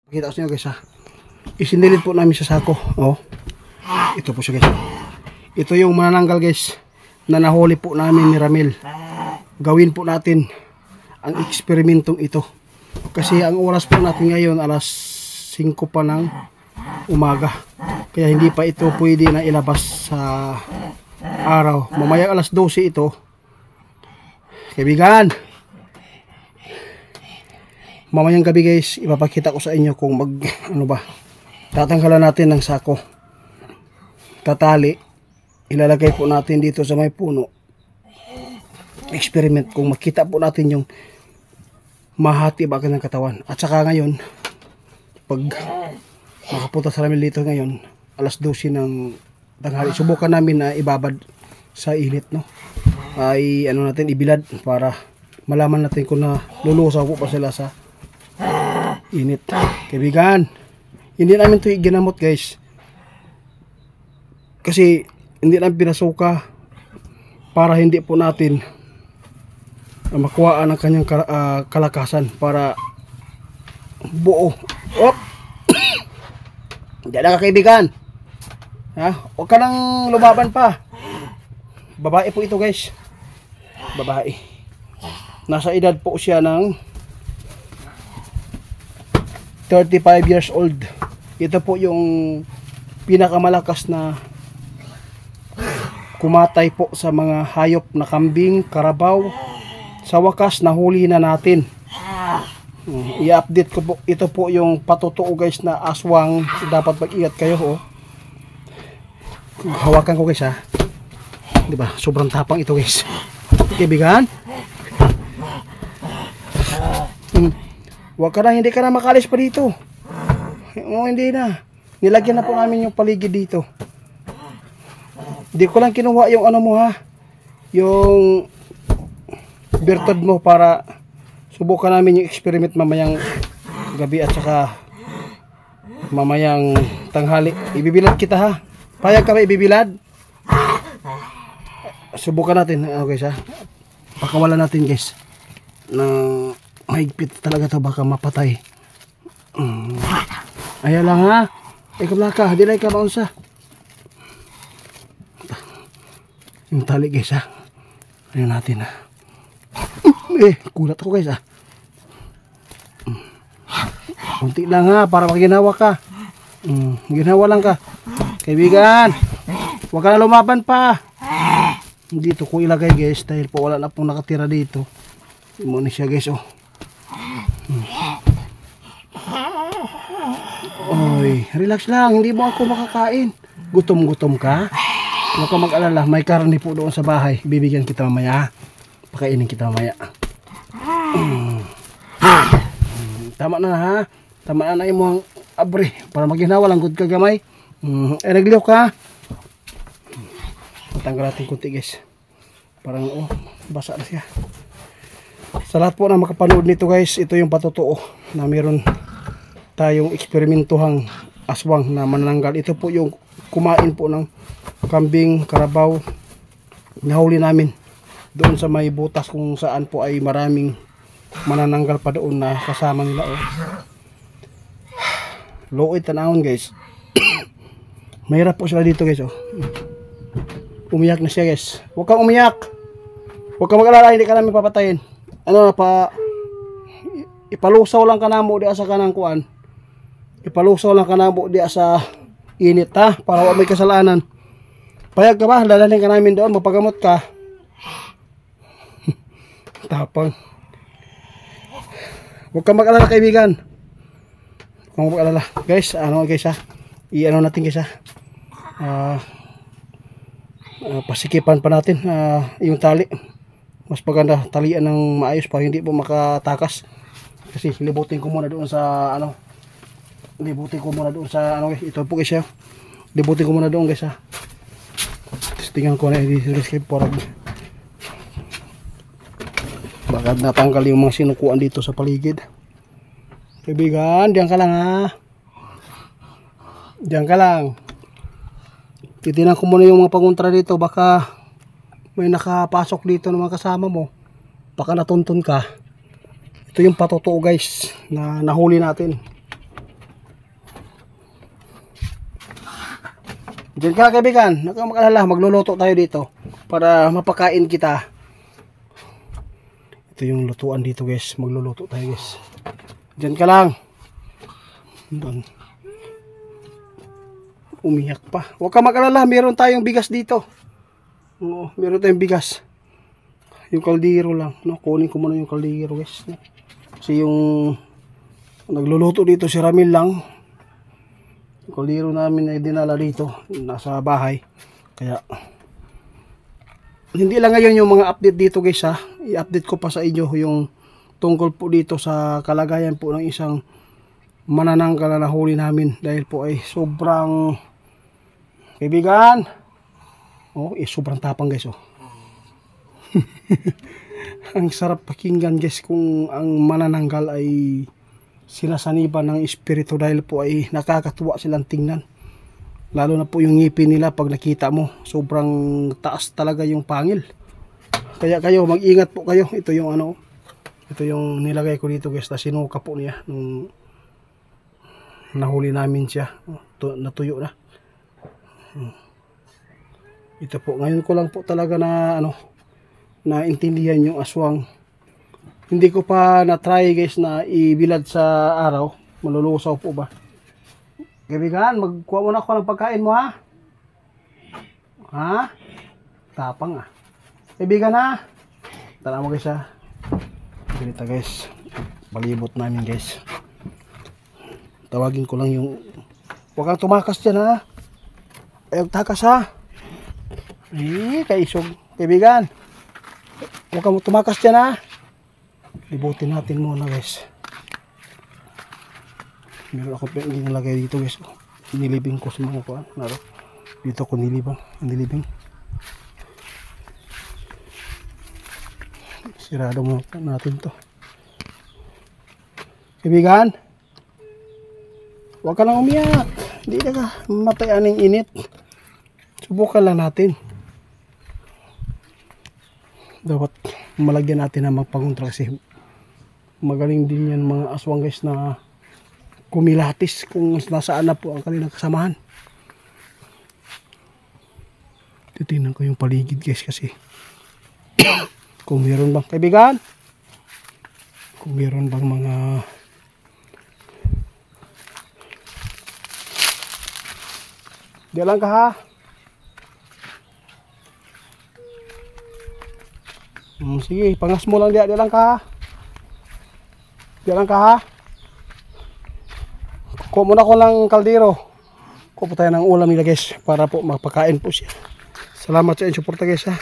Pakita ko sa inyo guys ha. Isinilid po namin sa sako. Oh. Ito po siya guys. Ito yung manananggal guys na nahuli po namin ni Ramil. Gawin po natin ang eksperimentong ito. Kasi ang oras po natin ngayon alas 5 pa ng umaga. Kaya hindi pa ito pwede na ilabas sa araw. Mamaya alas 12 ito. Kaibigan, mamayang gabi guys, ipapakita ko sa inyo kung tatanggalan natin ng sako. Tatali, ilalagay po natin dito sa may puno. Experiment kung makita po natin yung mahati ba ng katawan. At saka ngayon, pag makapunta sa Ramil dito ngayon, alas 12 ng tanghali, subukan namin na ibabad sa init, no? Ay natin ibilad para malaman natin kung na lulusaw po pa sila sa init. Kaibigan, hindi namin ito ginamot guys, kasi hindi namin pinasuka para hindi po natin makuhaan ang kanyang kalakasan para buo. Op! Diyan na ka kaibigan, ha? Huwag ka nang lumaban pa. Babae po ito guys, babae. Nasa edad po siya ng 35 years old. Ito po yung pinakamalakas na kumatay po sa mga hayop na kambing, karabaw. Sa wakas nahuli na natin. I-update ko po. Ito po yung patutuo guys na aswang. Dapat mag-ingat kayo. Oh. Hawakan ko guys ha. Diba? Sobrang tapang ito guys. Kaibigan, wag ka na, hindi ka na makalis pa dito. Hindi na. Nilagyan na po namin yung paligid dito. Hindi ko lang kinuha yung mo ha, yung birtod mo para subukan namin yung experiment mamayang gabi at saka mamayang tanghali. Ibibilad kita ha. Payag ka ba ibibilad? Subukan natin. Okay ha. Pakawalan natin guys ng mahigpit talaga to, baka mapatay. Ayan lang ha. Ikaw ka, dilay ka maunsa. Yung tali guys ha. Ayan natin ha. Kulat ako guys ha. Kunti lang ha, para maginawa ka. Ginawa lang ka. Kaibigan, huwag ka na lumaban pa. Dito ko ilagay guys dahil po wala na pong nakatira dito. Muna siya guys oh. Oy, relax lang, hindi mo ako makakain. Gutom ka? Huwag ka mag-alala, may karne po doon sa bahay. Bibigyan kita mamaya. Pakainin kita mamaya. Tama na ha. Tama na mo ang abre para maginawa lang good ka gamay. Nagliw ka. Tanggal natin kunti guys. Parang basa na siya. Sa lahat po na makapanood nito guys, ito yung patutuo na meron tayong eksperimentuhang aswang na manananggal. Ito po yung kumain po ng kambing, karabaw. Nahuli namin doon sa may butas kung saan po ay maraming manananggal pa doon na kasama nila oh. Luoy tanahon guys. Mahirap po sila dito guys oh. Umiyak na siya guys. Huwag kang umiyak. Huwag kang mag-alala, hindi ka namin papatayin. Ipalusaw lang ka na mo di asa kanang kuan. Ipalusaw lang ka na mo di asa init ha, para wala may kasalanan. Payag ka ba? Dadalhin ka namin doon, mapagamot ka. Tapang. Huwag kang mag-alala kaibigan. Huwag kang mag-alala. Guys, guys ha. Natin guys ha. Pasikipan pa natin yung tali. Mas maganda talian ng maayos para hindi po makatakas. Kasi libutin ko muna doon sa libutin ko muna doon sa guys. Ito po guys ha. Libutin ko muna doon guys ha. Tingnan ko na i-rescape para baka natanggal yung mga sinukuan dito sa paligid. Kaibigan, diyan ka lang ha. Diyan ka lang. Titinan ko muna yung mga panguntra dito, baka may nakapasok dito ng mga kasama mo, baka natuntun ka. Ito yung patutuo guys na nahuli natin. Diyan ka kaibigan, nakakalala, magluluto tayo dito para mapakain kita. Ito yung lutuan dito guys, magluluto tayo guys. Diyan ka lang. Doon. Umiyak pa. Huwag ka mag-alala, meron tayong bigas dito. Oo, meron tayong bigas. Yung kaldero lang, no? Kunin ko muna yung kaldero guys. Kasi yung nagluluto dito si Ramil lang. Yung kaldero namin ay dinala dito, nasa bahay. Kaya hindi lang ngayon yung mga update dito guys ha. I-update ko pa sa inyo yung tungkol po dito sa kalagayan po ng isang manananggal na nahuli namin. Dahil po ay sobrang kaibigan. Oh, sobrang tapang guys oh. Ang sarap pakinggan guys kung ang manananggal ay sinasaniban ng espiritu dahil po ay nakakatuwa silang tingnan. Lalo na po yung ngipin nila pag nakita mo, sobrang taas talaga yung pangil. Kaya kayo mag-ingat po kayo. Ito yung ano, ito yung nilagay ko dito guys, na sinuka po niya nung nahuli namin siya. Natuyo na. Ito po, ngayon ko lang po talaga na ano, naintindihan yung aswang. Hindi ko pa na-try guys na ibilad sa araw. Malulusaw po ba? Kaibigan, magkuha muna ako ng pagkain mo ha. Ha? Tapang ah. Kaibigan ha. Tara mo guys ha. Ganito guys. Balibot namin guys. Tawagin ko lang yung... Huwag kang tumakas dyan ha. Ayaw takas ha. Kaisog. Kaibigan. Huwag kang tumakas dyan ha. Libutin natin muna guys. Meron ako nilagay dito guys. Nilibing ko sa mga kuan. Dito ko nilibing. Sirado mo natin to. Kaibigan, huwag ka lang umiyak. Hindi ka matay aning init. Subukan lang natin. Dapat malagyan natin ng magpaguntra kasi magaling din yan mga aswang guys na kumilatis kung nasaan na po ang kanilang kasamahan. Titingnan ko yung paligid guys kasi kung meron bang kaibigan, kung meron bang mga di lang ka ha. Sige, pangas mo lang di lang ka ha. Di lang ka ha. Kuha muna ko ng kaldero. Kuha po tayo ng ulam nila guys para po mapakain po siya. Salamat sa inyong suporta guys ha.